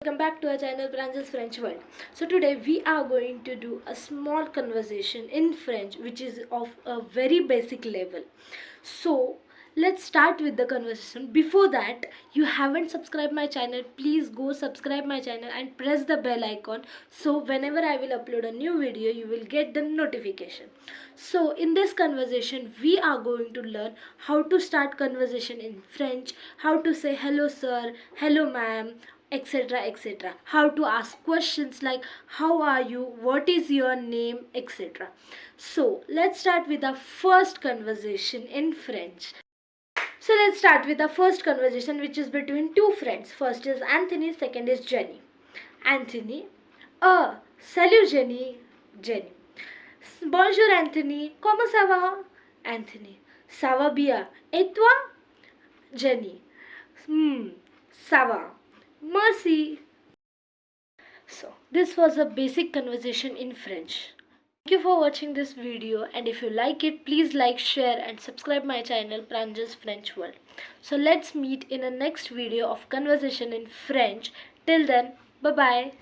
welcome back to our channel Pranjal's French World. So today we are going to do a small conversation in French which is of a very basic level. So let's start with the conversation. Before that, you haven't subscribed my channel, please go subscribe my channel and press the bell icon, so whenever I will upload a new video you will get the notification. So in this conversation we are going to learn how to start conversation in French, how to say hello sir, hello ma'am, etc, etc, how to ask questions like how are you, what is your name, etc. So let's start with the first conversation in French. So let's start with the first conversation which is between two friends. First is Anthony, second is Jenny. Anthony: salut Jenny. Jenny: bonjour Anthony, comment ça va? Anthony: ça va bien. Et toi? Jenny: ça va. Merci. So this was a basic conversation in French. Thank you for watching this video, and if you like it, please like, share and subscribe my channel Pranjal's French World. So let's meet in a next video of conversation in French. Till then, bye bye.